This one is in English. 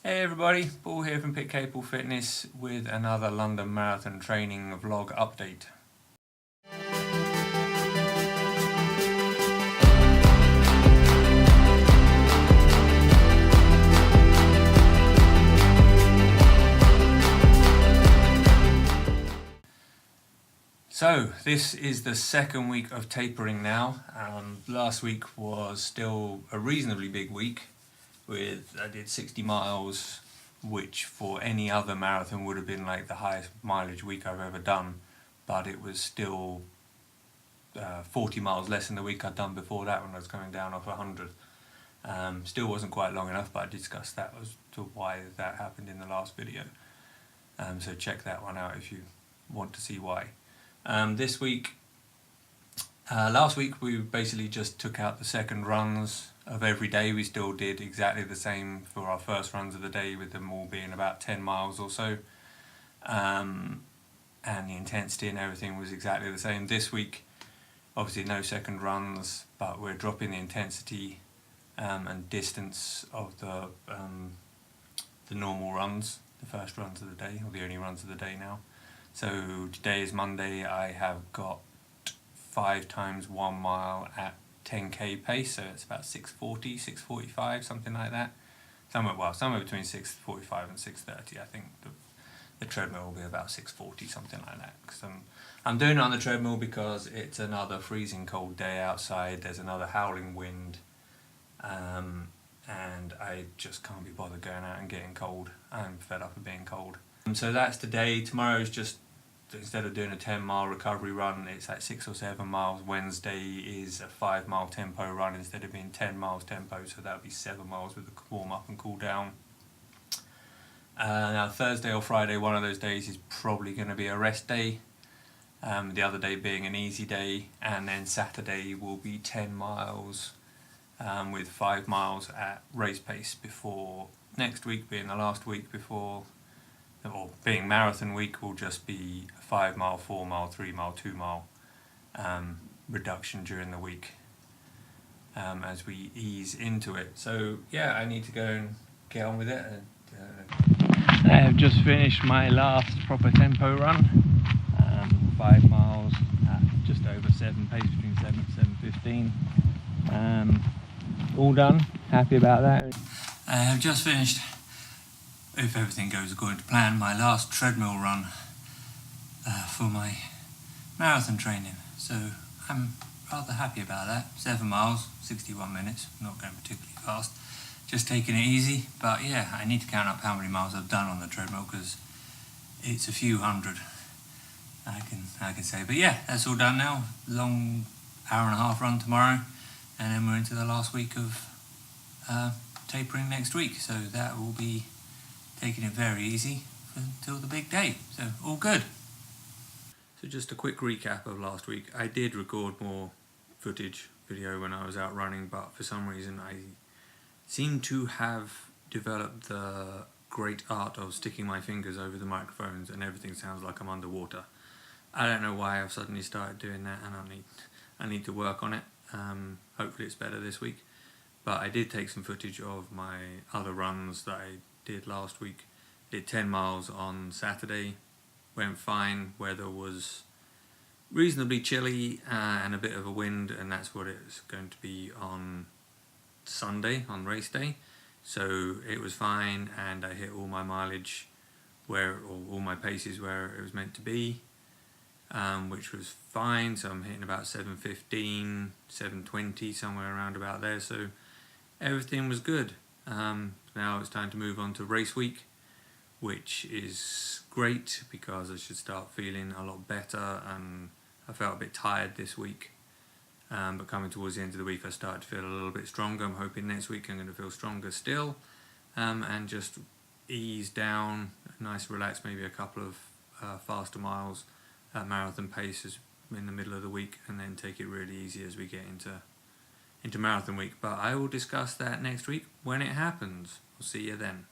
Hey everybody, Paul here from Pit Capable Fitness with another London Marathon training vlog update. So this is the second week of tapering now. Last week was still a reasonably big week. I did 60 miles, which for any other marathon would have been like the highest mileage week I've ever done, but it was still 40 miles less than the week I'd done before that when I was coming down off 100. Still wasn't quite long enough, but I discussed that as to why that happened in the last video. So check that one out if you want to see why. This week, last week we basically just took out the second runs of every day. We still did exactly the same for our first runs of the day, with them all being about 10 miles or so, and the intensity and everything was exactly the same. This week obviously no second runs, but we're dropping the intensity and distance of the normal runs, the first runs of the day, or the only runs of the day now. So today is Monday. I have got 5 times 1 mile at 10k pace, so it's about 6:40, 6:45, something like that. Somewhere between 6:45 and 6:30. I think the treadmill will be about 6:40, something like that. Because I'm doing it on the treadmill because it's another freezing cold day outside. There's another howling wind, and I just can't be bothered going out and getting cold. I'm fed up of being cold. So that's today. Tomorrow's just, instead of doing a 10-mile recovery run, it's like 6 or 7 miles. Wednesday is a 5-mile tempo run instead of being 10 miles tempo, so that'll be 7 miles with a warm up and cool down. Now Thursday or Friday, one of those days is probably going to be a rest day, the other day being an easy day, and then Saturday will be 10 miles with 5 miles at race pace, before next week being the last week before, or being marathon week, will just be a 5 mile, 4 mile, 3 mile, 2 mile reduction during the week as we ease into it. So yeah, I need to go and get on with it. I have just finished my last proper tempo run, 5 miles at just over 7 pace, between 7 and 7:15. All done, happy about that. I have just finished, if everything goes according to plan, my last treadmill run for my marathon training, so I'm rather happy about that. 7 miles, 61 minutes, not going particularly fast, just taking it easy. But yeah, I need to count up how many miles I've done on the treadmill, because it's a few hundred, I can say. But yeah, that's all done now. Long hour-and-a-half run tomorrow, and then we're into the last week of tapering next week, so that will be taking it very easy until the big day, so all good. So just a quick recap of last week. I did record more footage, video, when I was out running, but for some reason I seem to have developed the great art of sticking my fingers over the microphones and everything sounds like I'm underwater. I don't know why I've suddenly started doing that, and I need to work on it. Hopefully it's better this week. But I did take some footage of my other runs that I did last week. Did 10 miles on Saturday, went fine. Weather was reasonably chilly and a bit of a wind, and that's what it's going to be on Sunday, on race day. So it was fine, and I hit all my mileage or all my paces where it was meant to be, which was fine. So I'm hitting about 7:15, 7:20, somewhere around about there. So everything was good. Now it's time to move on to race week, which is great because I should start feeling a lot better, and I felt a bit tired this week, but coming towards the end of the week I started to feel a little bit stronger. I'm hoping next week I'm going to feel stronger still, and just ease down, nice relax, maybe a couple of faster miles at marathon paces in the middle of the week, and then take it really easy as we get into marathon week. But I will discuss that next week when it happens. I'll see you then.